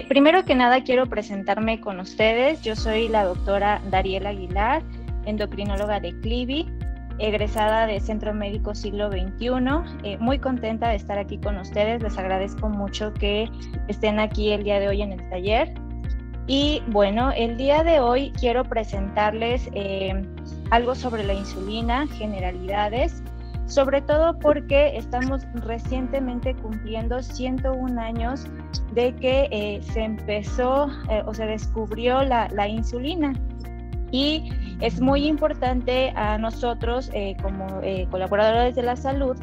Primero que nada quiero presentarme con ustedes. Yo soy la doctora Dariela Aguilar, endocrinóloga de CLIVI, egresada de Centro Médico Siglo XXI. Muy contenta de estar aquí con ustedes. Les agradezco mucho que estén aquí el día de hoy en el taller. Y bueno, el día de hoy quiero presentarles algo sobre la insulina, generalidades, sobre todo porque estamos recientemente cumpliendo 101 años de que se empezó o se descubrió la insulina. Y es muy importante a nosotros como colaboradores de la salud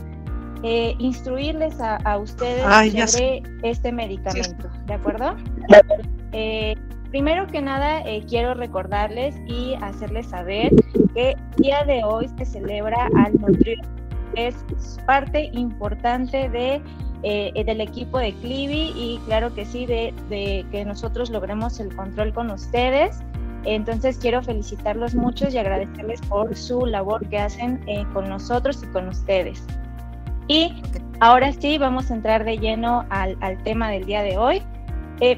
instruirles a ustedes sobre este medicamento, ¿de acuerdo? Primero que nada, quiero recordarles y hacerles saber que el día de hoy se celebra al nutriólogo. Es parte importante del equipo de CLIVI y claro que sí, de que nosotros logremos el control con ustedes. Entonces quiero felicitarlos mucho y agradecerles por su labor que hacen con nosotros y con ustedes. Y ahora sí, vamos a entrar de lleno al tema del día de hoy.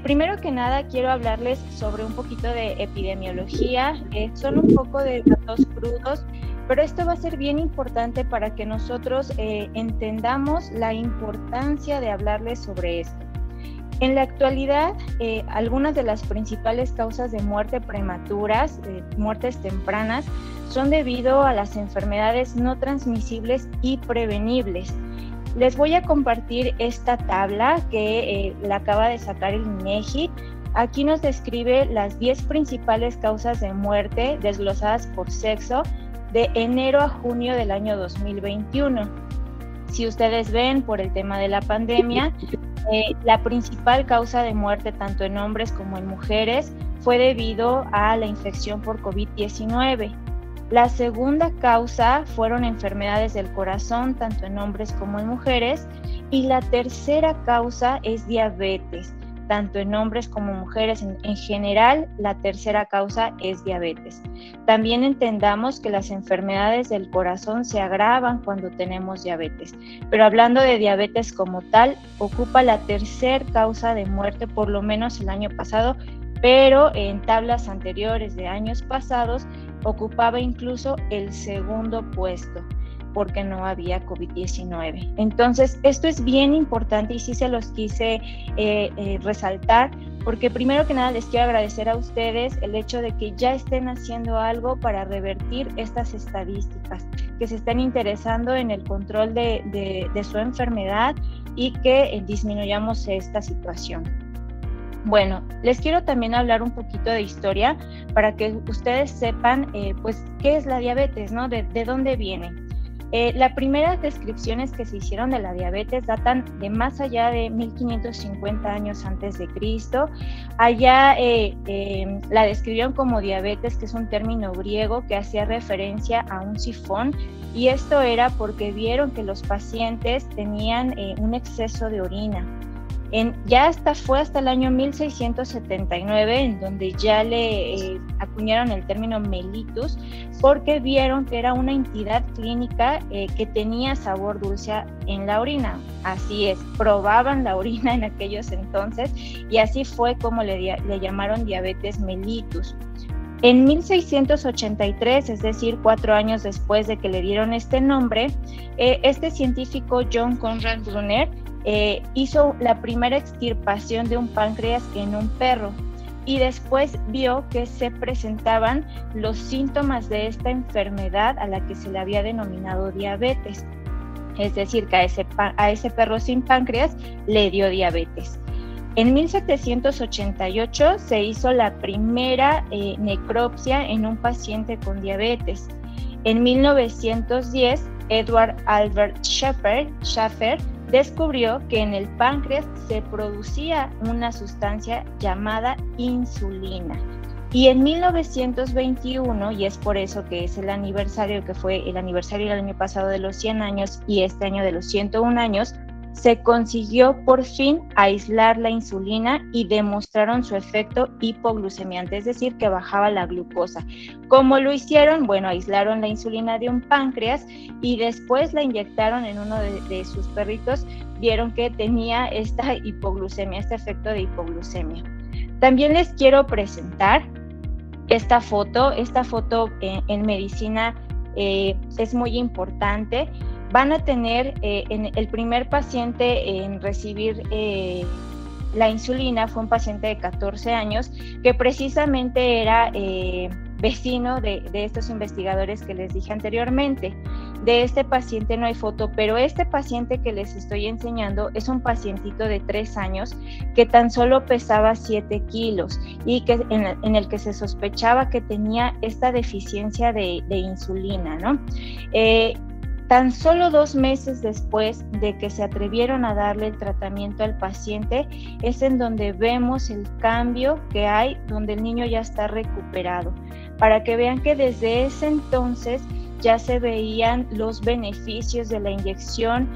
Primero que nada, quiero hablarles sobre un poquito de epidemiología. Son un poco de datos crudos, pero esto va a ser bien importante para que nosotros entendamos la importancia de hablarles sobre esto. En la actualidad, algunas de las principales causas de muerte prematuras, muertes tempranas, son debido a las enfermedades no transmisibles y prevenibles. Les voy a compartir esta tabla que la acaba de sacar el INEGI. Aquí nos describe las 10 principales causas de muerte desglosadas por sexo de enero a junio del año 2021. Si ustedes ven, por el tema de la pandemia, la principal causa de muerte tanto en hombres como en mujeres fue debido a la infección por COVID-19. La segunda causa fueron enfermedades del corazón, tanto en hombres como en mujeres, y la tercera causa es diabetes, tanto en hombres como mujeres. En general, la tercera causa es diabetes. También entendamos que las enfermedades del corazón se agravan cuando tenemos diabetes, pero hablando de diabetes como tal, ocupa la tercera causa de muerte, por lo menos el año pasado, pero en tablas anteriores de años pasados ocupaba incluso el segundo puesto porque no había COVID-19. Entonces, esto es bien importante y sí se los quise resaltar, porque primero que nada les quiero agradecer a ustedes el hecho de que ya estén haciendo algo para revertir estas estadísticas, que se estén interesando en el control de su enfermedad y que disminuyamos esta situación. Bueno, les quiero también hablar un poquito de historia para que ustedes sepan pues qué es la diabetes, ¿no? De dónde viene. Las primeras descripciones que se hicieron de la diabetes datan de más allá de 1550 años antes de Cristo. Allá la describieron como diabetes, que es un término griego que hacía referencia a un sifón, y esto era porque vieron que los pacientes tenían un exceso de orina. Fue hasta el año 1679 en donde ya le acuñaron el término mellitus, porque vieron que era una entidad clínica que tenía sabor dulce en la orina. Así es, probaban la orina en aquellos entonces y así fue como le llamaron diabetes mellitus. En 1683, es decir, 4 años después de que le dieron este nombre, este científico John Conrad Brunner hizo la primera extirpación de un páncreas en un perro y después vio que se presentaban los síntomas de esta enfermedad a la que se le había denominado diabetes. Es decir, que a ese perro sin páncreas le dio diabetes. En 1788 se hizo la primera necropsia en un paciente con diabetes. En 1910, Edward Albert Schaffer descubrió que en el páncreas se producía una sustancia llamada insulina. Y en 1921, y es por eso que es el aniversario, que fue el aniversario del año pasado de los 100 años y este año de los 101 años, se consiguió por fin aislar la insulina y demostraron su efecto hipoglucemiante, es decir, que bajaba la glucosa. ¿Cómo lo hicieron? Bueno, aislaron la insulina de un páncreas y después la inyectaron en uno de sus perritos vieron que tenía esta hipoglucemia, este efecto de hipoglucemia. También les quiero presentar esta foto en medicina es muy importante. Van a tener el primer paciente en recibir la insulina fue un paciente de 14 años que precisamente era vecino de estos investigadores que les dije anteriormente. De este paciente no hay foto, pero este paciente que les estoy enseñando es un pacientito de 3 años que tan solo pesaba 7 kilos y que en el que se sospechaba que tenía esta deficiencia de insulina, ¿no? Tan solo 2 meses después de que se atrevieron a darle el tratamiento al paciente, es en donde vemos el cambio que hay, donde el niño ya está recuperado, para que vean que desde ese entonces ya se veían los beneficios de la inyección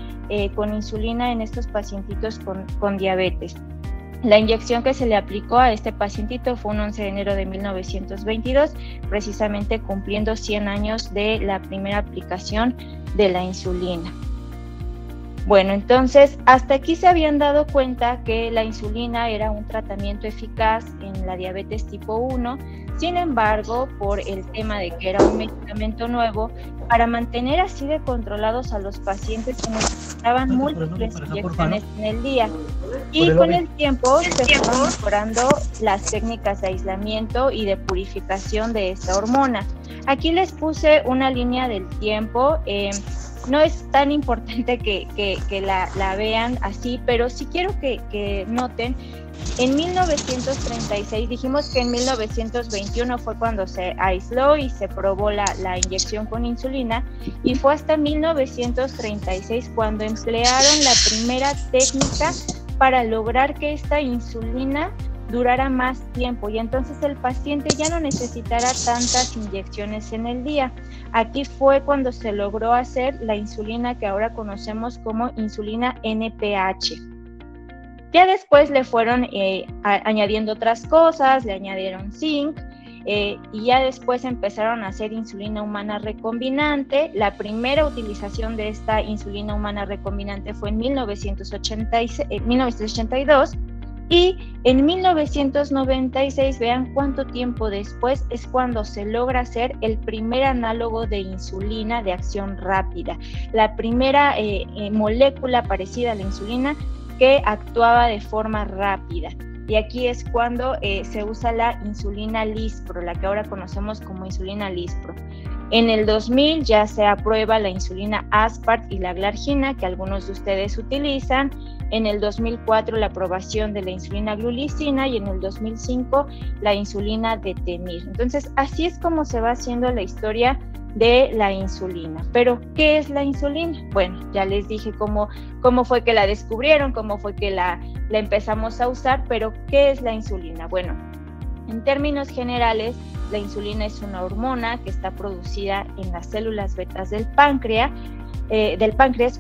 con insulina en estos pacientitos con diabetes. La inyección que se le aplicó a este pacientito fue un 11 de enero de 1922, precisamente cumpliendo 100 años de la primera aplicación de la insulina. Bueno, entonces hasta aquí se habían dado cuenta que la insulina era un tratamiento eficaz en la diabetes tipo 1. Sin embargo, por el tema de que era un medicamento nuevo, para mantener así de controlados a los pacientes que necesitaban múltiples inyecciones en el día. Y con el tiempo se fueron mejorando las técnicas de aislamiento y de purificación de esta hormona. Aquí les puse una línea del tiempo. No es tan importante que la vean así, pero sí quiero que noten. En 1936, dijimos que en 1921 fue cuando se aisló y se probó la inyección con insulina, y fue hasta 1936 cuando emplearon la primera técnica para lograr que esta insulina durara más tiempo y entonces el paciente ya no necesitara tantas inyecciones en el día. Aquí fue cuando se logró hacer la insulina que ahora conocemos como insulina NPH. Ya después le fueron añadiendo otras cosas, le añadieron zinc, y ya después empezaron a hacer insulina humana recombinante. La primera utilización de esta insulina humana recombinante fue en 1982, y en 1996, vean cuánto tiempo después, es cuando se logra hacer el primer análogo de insulina de acción rápida, la primera molécula parecida a la insulina que actuaba de forma rápida. Y aquí es cuando se usa la insulina Lispro, la que ahora conocemos como insulina Lispro. En el 2000 ya se aprueba la insulina Aspart y la Glargina, que algunos de ustedes utilizan. En el 2004 la aprobación de la insulina Glulicina y en el 2005 la insulina Detemir. Entonces, así es como se va haciendo la historia de la insulina. Pero, ¿qué es la insulina? Bueno, ya les dije cómo fue que la descubrieron, cómo fue que la empezamos a usar, pero ¿qué es la insulina? Bueno, en términos generales, la insulina es una hormona que está producida en las células betas del páncreas,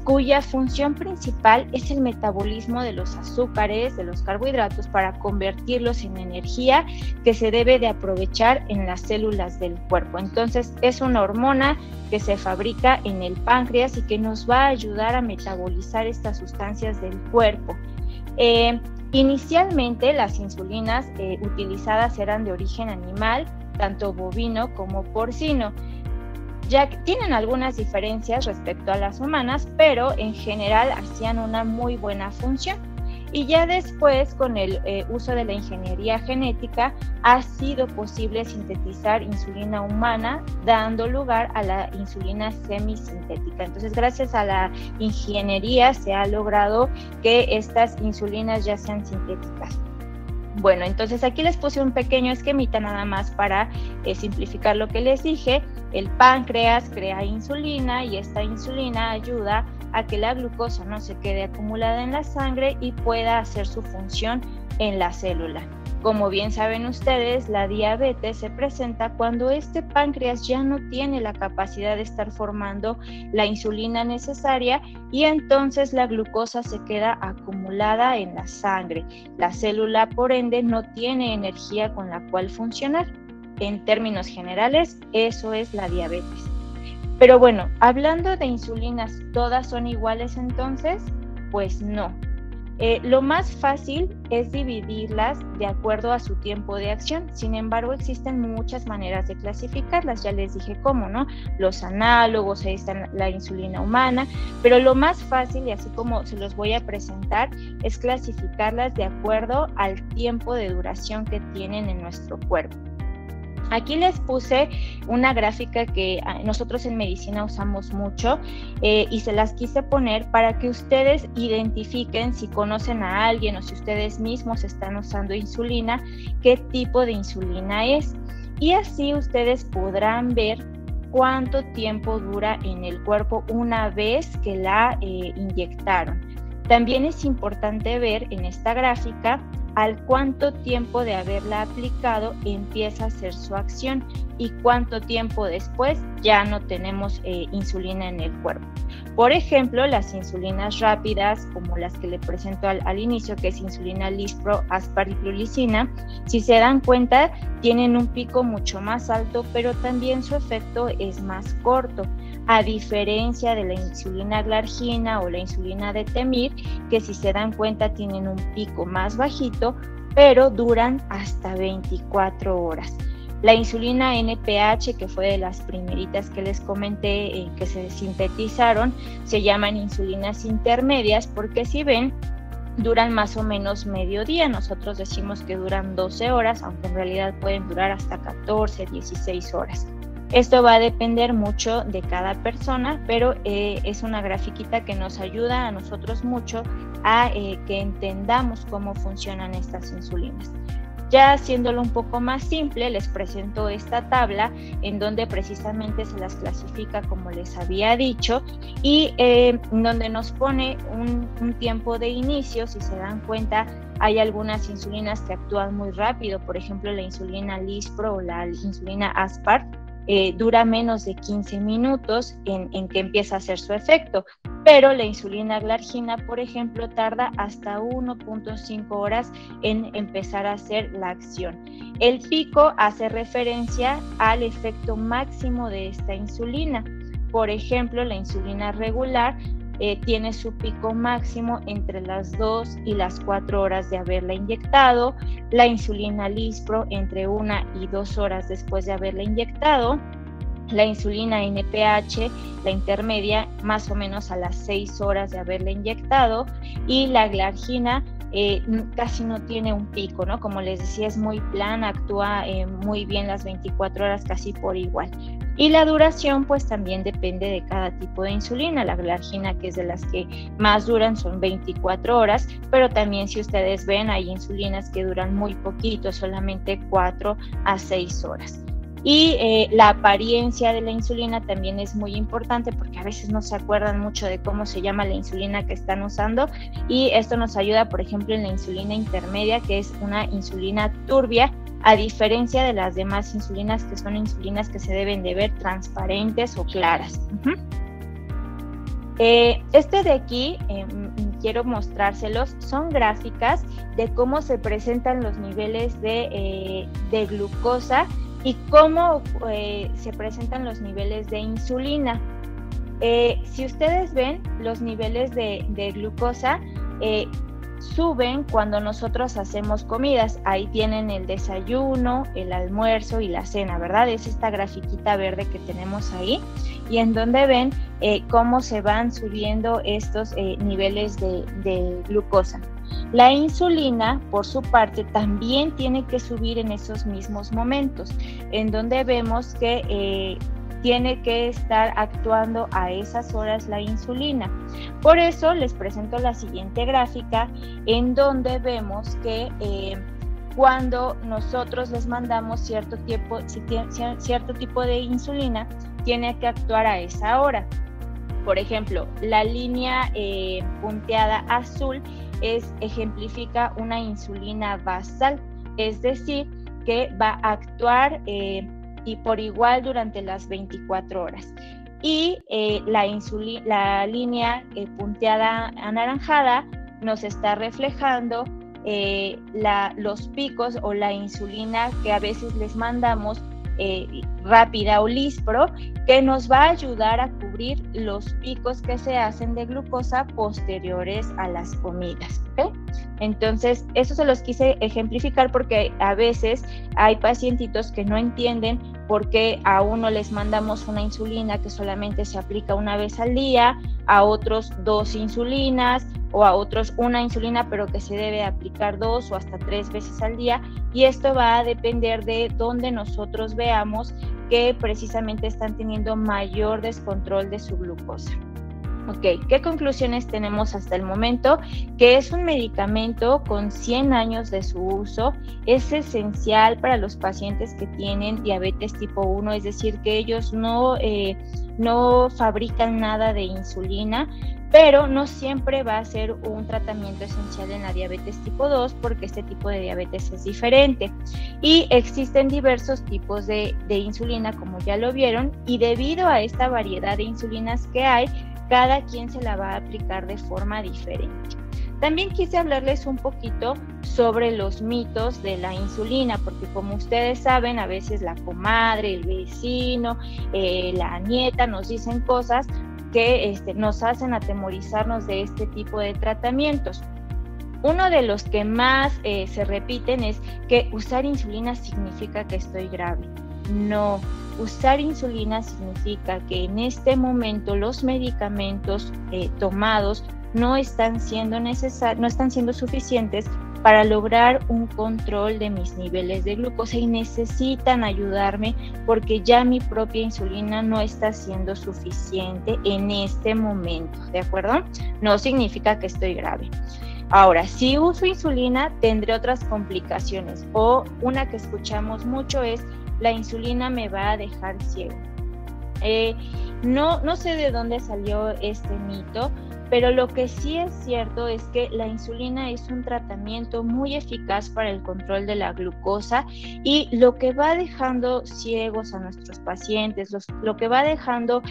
cuya función principal es el metabolismo de los azúcares, de los carbohidratos, para convertirlos en energía que se debe de aprovechar en las células del cuerpo. Entonces, es una hormona que se fabrica en el páncreas y que nos va a ayudar a metabolizar estas sustancias del cuerpo. Inicialmente, las insulinas utilizadas eran de origen animal, tanto bovino como porcino. Ya que tienen algunas diferencias respecto a las humanas, pero en general hacían una muy buena función. Y ya después, con el uso de la ingeniería genética, ha sido posible sintetizar insulina humana, dando lugar a la insulina semisintética. Entonces, gracias a la ingeniería se ha logrado que estas insulinas ya sean sintéticas. Bueno, entonces aquí les puse un pequeño esquemita nada más para simplificar lo que les dije. El páncreas crea insulina y esta insulina ayuda a que la glucosa no se quede acumulada en la sangre y pueda hacer su función en la célula. Como bien saben ustedes, la diabetes se presenta cuando este páncreas ya no tiene la capacidad de estar formando la insulina necesaria y entonces la glucosa se queda acumulada en la sangre. La célula, por ende, no tiene energía con la cual funcionar. En términos generales, eso es la diabetes. Pero bueno, hablando de insulinas, ¿todas son iguales entonces? Pues no. Lo más fácil es dividirlas de acuerdo a su tiempo de acción. Sin embargo, existen muchas maneras de clasificarlas. Ya les dije cómo, ¿no? Los análogos, ahí está la insulina humana, pero lo más fácil, y así como se los voy a presentar, es clasificarlas de acuerdo al tiempo de duración que tienen en nuestro cuerpo. Aquí les puse una gráfica que nosotros en medicina usamos mucho y se las quise poner para que ustedes identifiquen, si conocen a alguien o si ustedes mismos están usando insulina, qué tipo de insulina es. Y así ustedes podrán ver cuánto tiempo dura en el cuerpo una vez que la inyectaron. También es importante ver en esta gráfica al cuánto tiempo de haberla aplicado empieza a hacer su acción y cuánto tiempo después ya no tenemos insulina en el cuerpo. Por ejemplo, las insulinas rápidas, como las que le presento al inicio, que es insulina lispro, aspart y glulicina, si se dan cuenta, tienen un pico mucho más alto, pero también su efecto es más corto, a diferencia de la insulina glargina o la insulina de Temir, que si se dan cuenta tienen un pico más bajito, pero duran hasta 24 horas. La insulina NPH, que fue de las primeritas que les comenté, que se sintetizaron, se llaman insulinas intermedias porque si ven, duran más o menos medio día. Nosotros decimos que duran 12 horas, aunque en realidad pueden durar hasta 14, 16 horas. Esto va a depender mucho de cada persona, pero es una grafiquita que nos ayuda a nosotros mucho a que entendamos cómo funcionan estas insulinas. Ya haciéndolo un poco más simple, les presento esta tabla en donde precisamente se las clasifica como les había dicho y donde nos pone un tiempo de inicio. Si se dan cuenta, hay algunas insulinas que actúan muy rápido, por ejemplo la insulina lispro o la insulina aspart, dura menos de 15 minutos en que empieza a hacer su efecto, pero la insulina glargina, por ejemplo, tarda hasta 1.5 horas en empezar a hacer la acción. El pico hace referencia al efecto máximo de esta insulina. Por ejemplo, la insulina regular tiene su pico máximo entre las 2 y las 4 horas de haberla inyectado, la insulina lispro entre 1 y 2 horas después de haberla inyectado, la insulina NPH, la intermedia, más o menos a las 6 horas de haberla inyectado, y la glargina casi no tiene un pico, ¿no? Como les decía, es muy plana, actúa muy bien las 24 horas casi por igual. Y la duración pues también depende de cada tipo de insulina. La glargina, que es de las que más duran, son 24 horas, pero también si ustedes ven hay insulinas que duran muy poquito, solamente 4 a 6 horas. Y la apariencia de la insulina también es muy importante porque a veces no se acuerdan mucho de cómo se llama la insulina que están usando, y esto nos ayuda, por ejemplo, en la insulina intermedia, que es una insulina turbia, a diferencia de las demás insulinas, que son insulinas que se deben de ver transparentes o claras. Este de aquí, quiero mostrárselos, son gráficas de cómo se presentan los niveles de glucosa y cómo se presentan los niveles de insulina. Si ustedes ven, los niveles de glucosa suben cuando nosotros hacemos comidas. Ahí tienen el desayuno, el almuerzo y la cena, ¿verdad? Es esta grafiquita verde que tenemos ahí, y en donde ven cómo se van subiendo estos niveles de glucosa. La insulina, por su parte, también tiene que subir en esos mismos momentos, en donde vemos que tiene que estar actuando a esas horas la insulina. Por eso les presento la siguiente gráfica, en donde vemos que cuando nosotros les mandamos cierto tipo de insulina, tiene que actuar a esa hora. Por ejemplo, la línea punteada azul ejemplifica una insulina basal, es decir, que va a actuar y por igual durante las 24 horas. Y la línea punteada anaranjada nos está reflejando los picos o la insulina que a veces les mandamos rápida o Lispro, que nos va a ayudar a cubrir los picos que se hacen de glucosa posteriores a las comidas, ¿ok? Entonces, eso se los quise ejemplificar porque a veces hay pacientitos que no entienden por qué a uno les mandamos una insulina que solamente se aplica una vez al día, a otros 2 insulinas, o a otros una insulina, pero que se debe aplicar 2 o hasta 3 veces al día, y esto va a depender de dónde nosotros veamos que precisamente están teniendo mayor descontrol de su glucosa. Ok, ¿qué conclusiones tenemos hasta el momento? Que es un medicamento con 100 años de su uso, es esencial para los pacientes que tienen diabetes tipo 1, es decir, que ellos no fabrican nada de insulina, pero no siempre va a ser un tratamiento esencial en la diabetes tipo 2 porque este tipo de diabetes es diferente. Y existen diversos tipos de insulina, como ya lo vieron, y debido a esta variedad de insulinas que hay, cada quien se la va a aplicar de forma diferente. También quise hablarles un poquito sobre los mitos de la insulina, porque como ustedes saben, a veces la comadre, el vecino, la nieta nos dicen cosas que nos hacen atemorizarnos de este tipo de tratamientos. Uno de los que más se repiten es que usar insulina significa que estoy grave. No, usar insulina significa que en este momento los medicamentos tomados no están siendo suficientes para lograr un control de mis niveles de glucosa y necesitan ayudarme porque ya mi propia insulina no está siendo suficiente en este momento, ¿de acuerdo? No significa que estoy grave. Ahora, si uso insulina, tendré otras complicaciones, o una que escuchamos mucho es: la insulina me va a dejar ciego. No sé de dónde salió este mito, pero lo que sí es cierto es que la insulina es un tratamiento muy eficaz para el control de la glucosa, y lo que va dejando ciegos a nuestros pacientes, lo que va dejando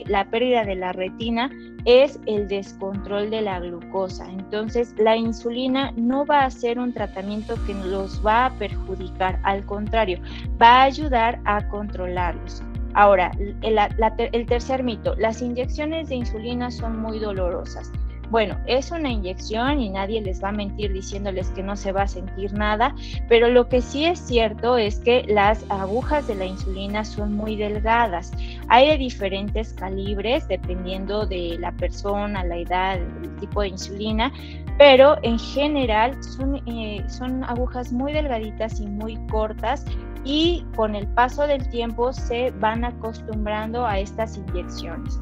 la pérdida de la retina es el descontrol de la glucosa. Entonces, la insulina no va a ser un tratamiento que los va a perjudicar, al contrario, va a ayudar a controlarlos. Ahora, el tercer mito: las inyecciones de insulina son muy dolorosas. Bueno, es una inyección y nadie les va a mentir diciéndoles que no se va a sentir nada, pero lo que sí es cierto es que las agujas de la insulina son muy delgadas. Hay de diferentes calibres dependiendo de la persona, la edad, el tipo de insulina, pero en general son agujas muy delgaditas y muy cortas, y con el paso del tiempo se van acostumbrando a estas inyecciones.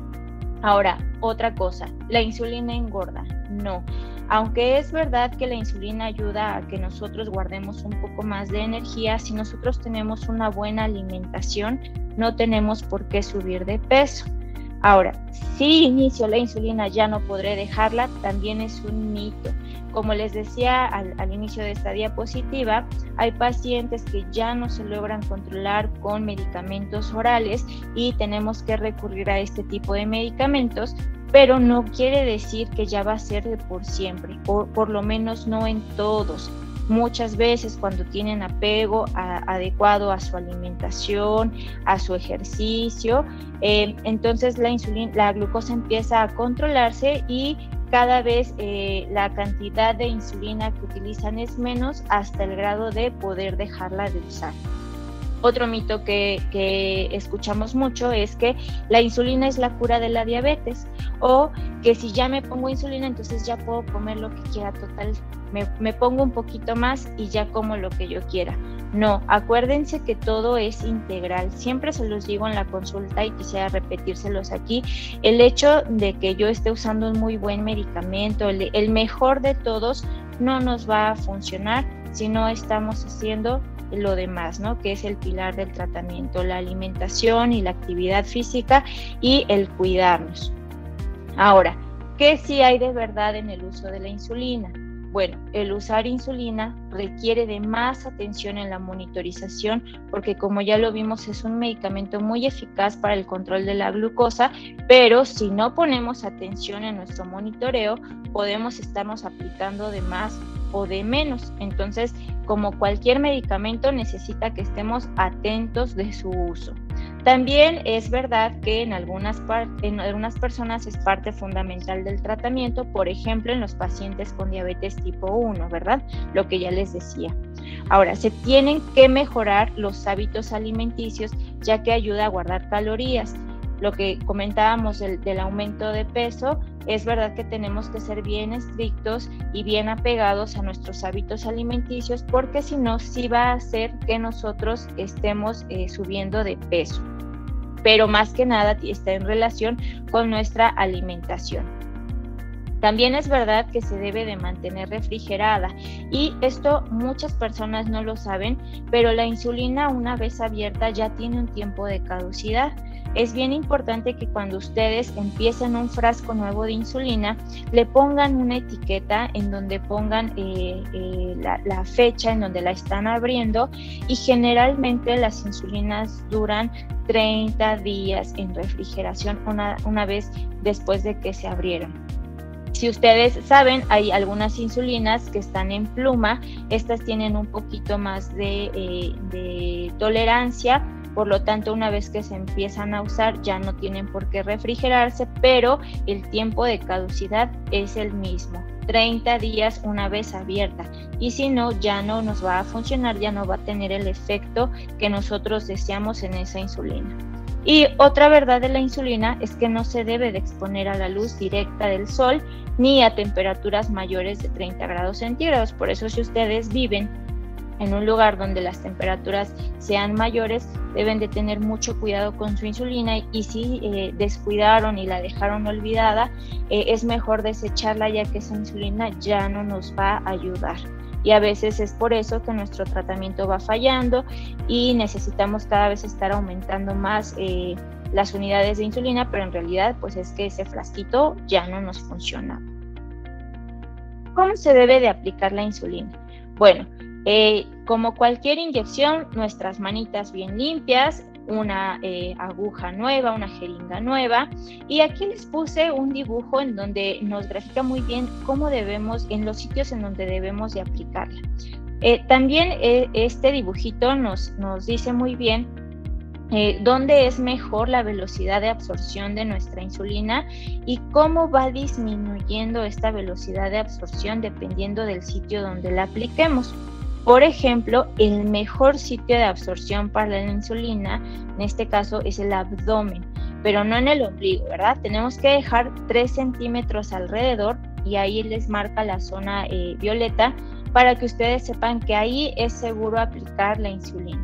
Ahora, otra cosa, ¿la insulina engorda? No. Aunque es verdad que la insulina ayuda a que nosotros guardemos un poco más de energía, si nosotros tenemos una buena alimentación, no tenemos por qué subir de peso. Ahora, si inicio la insulina ya no podré dejarla, también es un mito. Como les decía al inicio de esta diapositiva, hay pacientes que ya no se logran controlar con medicamentos orales y tenemos que recurrir a este tipo de medicamentos, pero no quiere decir que ya va a ser de por siempre, o por lo menos no en todos. Muchas veces cuando tienen apego adecuado a su alimentación, a su ejercicio, entonces la glucosa empieza a controlarse y cada vez la cantidad de insulina que utilizan es menos, hasta el grado de poder dejarla de usar. Otro mito que escuchamos mucho es que la insulina es la cura de la diabetes, o que si ya me pongo insulina entonces ya puedo comer lo que quiera, total, me pongo un poquito más y ya como lo que yo quiera. No, acuérdense que todo es integral. Siempre se los digo en la consulta y quisiera repetírselos aquí. El hecho de que yo esté usando un muy buen medicamento, el mejor de todos, no nos va a funcionar si no estamos haciendo lo demás, ¿no? Que es el pilar del tratamiento: la alimentación y la actividad física y el cuidarnos. Ahora, ¿qué sí hay de verdad en el uso de la insulina? Bueno, el usar insulina requiere de más atención en la monitorización, porque como ya lo vimos, es un medicamento muy eficaz para el control de la glucosa, pero si no ponemos atención en nuestro monitoreo, podemos estarnos aplicando de más o de menos. Entonces, como cualquier medicamento, necesita que estemos atentos de su uso. También es verdad que en algunas personas es parte fundamental del tratamiento, por ejemplo, en los pacientes con diabetes tipo 1, ¿verdad? Lo que ya les decía. Ahora, se tienen que mejorar los hábitos alimenticios, ya que ayuda a guardar calorías. Lo que comentábamos del aumento de peso, es verdad que tenemos que ser bien estrictos y bien apegados a nuestros hábitos alimenticios, porque si no, sí va a hacer que nosotros estemos subiendo de peso. Pero más que nada está en relación con nuestra alimentación. También es verdad que se debe de mantener refrigerada, y esto muchas personas no lo saben, pero la insulina, una vez abierta, ya tiene un tiempo de caducidad. Es bien importante que cuando ustedes empiecen un frasco nuevo de insulina, le pongan una etiqueta en donde pongan la fecha en donde la están abriendo, y generalmente las insulinas duran 30 días en refrigeración una vez después de que se abrieron. Si ustedes saben, hay algunas insulinas que están en pluma. Estas tienen un poquito más de tolerancia, por lo tanto, una vez que se empiezan a usar ya no tienen por qué refrigerarse, pero el tiempo de caducidad es el mismo, 30 días una vez abierta, y si no, ya no nos va a funcionar, ya no va a tener el efecto que nosotros deseamos en esa insulina. Y otra verdad de la insulina es que no se debe de exponer a la luz directa del sol ni a temperaturas mayores de 30 grados centígrados. Por eso, si ustedes viven en un lugar donde las temperaturas sean mayores, deben de tener mucho cuidado con su insulina, y si descuidaron y la dejaron olvidada, es mejor desecharla, ya que esa insulina ya no nos va a ayudar. Y a veces es por eso que nuestro tratamiento va fallando y necesitamos cada vez estar aumentando más las unidades de insulina, pero en realidad pues es que ese frasquito ya no nos funciona. ¿Cómo se debe de aplicar la insulina? Bueno, como cualquier inyección, nuestras manitas bien limpias, una aguja nueva, una jeringa nueva, y aquí les puse un dibujo en donde nos grafica muy bien cómo debemos, en los sitios en donde debemos de aplicarla. También este dibujito nos dice muy bien dónde es mejor la velocidad de absorción de nuestra insulina y cómo va disminuyendo esta velocidad de absorción dependiendo del sitio donde la apliquemos. Por ejemplo, el mejor sitio de absorción para la insulina, en este caso, es el abdomen, pero no en el ombligo, ¿verdad? Tenemos que dejar 3 centímetros alrededor, y ahí les marca la zona violeta, para que ustedes sepan que ahí es seguro aplicar la insulina.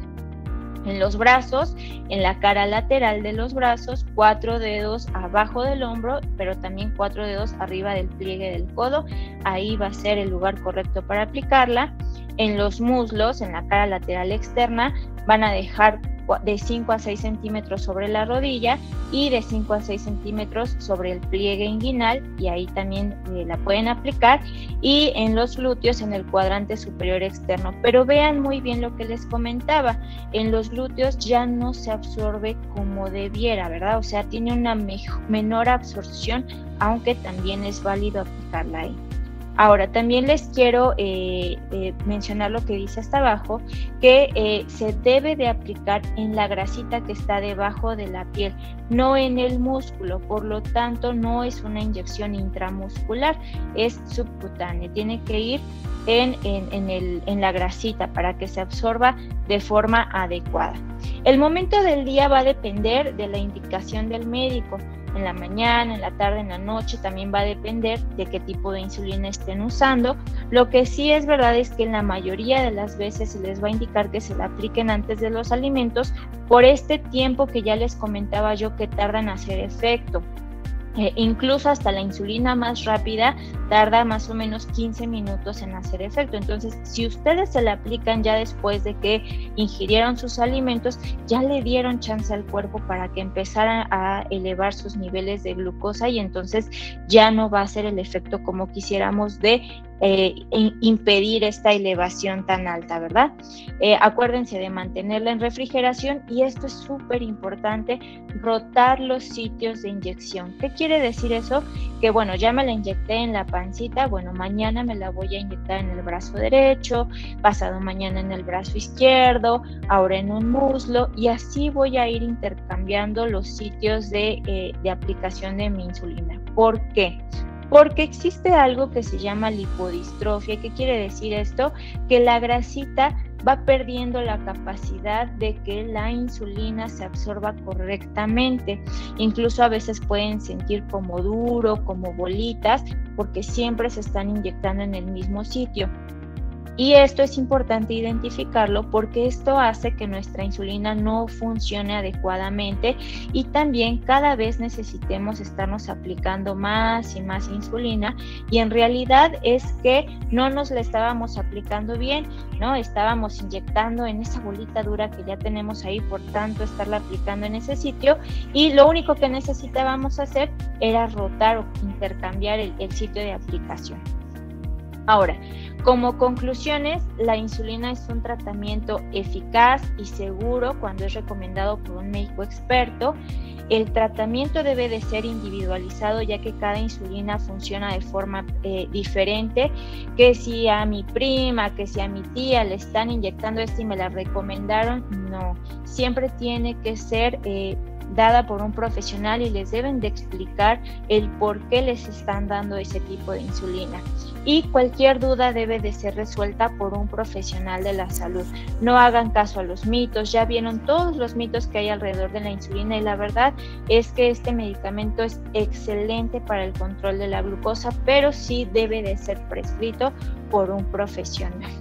En los brazos, en la cara lateral de los brazos, 4 dedos abajo del hombro, pero también 4 dedos arriba del pliegue del codo. Ahí va a ser el lugar correcto para aplicarla. En los muslos, en la cara lateral externa, van a dejar de 5 a 6 centímetros sobre la rodilla y de 5 a 6 centímetros sobre el pliegue inguinal, y ahí también la pueden aplicar, y en los glúteos, en el cuadrante superior externo. Pero vean muy bien lo que les comentaba, en los glúteos ya no se absorbe como debiera, ¿verdad? O sea, tiene una menor absorción, aunque también es válido aplicarla ahí. Ahora, también les quiero mencionar lo que dice hasta abajo, que se debe de aplicar en la grasita que está debajo de la piel, no en el músculo. Por lo tanto, no es una inyección intramuscular, es subcutánea. Tiene que ir en la grasita para que se absorba de forma adecuada. El momento del día va a depender de la indicación del médico. En la mañana, en la tarde, en la noche, también va a depender de qué tipo de insulina estén usando. Lo que sí es verdad es que en la mayoría de las veces se les va a indicar que se la apliquen antes de los alimentos, por este tiempo que ya les comentaba yo que tarda en hacer efecto. Incluso hasta la insulina más rápida tarda más o menos 15 minutos en hacer efecto. Entonces, si ustedes se la aplican ya después de que ingirieron sus alimentos, ya le dieron chance al cuerpo para que empezaran a elevar sus niveles de glucosa, y entonces ya no va a ser el efecto como quisiéramos de impedir esta elevación tan alta, ¿verdad? Acuérdense de mantenerla en refrigeración y esto es súper importante, rotar los sitios de inyección. ¿Qué quiere decir eso? Que bueno, ya me la inyecté en la pancita, bueno, mañana me la voy a inyectar en el brazo derecho, pasado mañana en el brazo izquierdo, ahora en un muslo, y así voy a ir intercambiando los sitios de aplicación de mi insulina. ¿Por qué? Porque existe algo que se llama lipodistrofia. ¿Qué quiere decir esto? Que la grasita va perdiendo la capacidad de que la insulina se absorba correctamente. Incluso a veces pueden sentir como duro, como bolitas, porque siempre se están inyectando en el mismo sitio. Y esto es importante identificarlo porque esto hace que nuestra insulina no funcione adecuadamente y también cada vez necesitemos estarnos aplicando más y más insulina, y en realidad es que no nos la estábamos aplicando bien, ¿no? Estábamos inyectando en esa bolita dura que ya tenemos ahí, por tanto estarla aplicando en ese sitio, y lo único que necesitábamos hacer era rotar o intercambiar el sitio de aplicación. Ahora, como conclusiones, la insulina es un tratamiento eficaz y seguro cuando es recomendado por un médico experto. El tratamiento debe de ser individualizado, ya que cada insulina funciona de forma diferente, que si a mi prima, que si a mi tía le están inyectando esto y me la recomendaron, no. Siempre tiene que ser dada por un profesional y les deben de explicar el por qué les están dando ese tipo de insulina. Y cualquier duda debe de ser resuelta por un profesional de la salud. No hagan caso a los mitos, ya vieron todos los mitos que hay alrededor de la insulina, y la verdad es que este medicamento es excelente para el control de la glucosa, pero sí debe de ser prescrito por un profesional.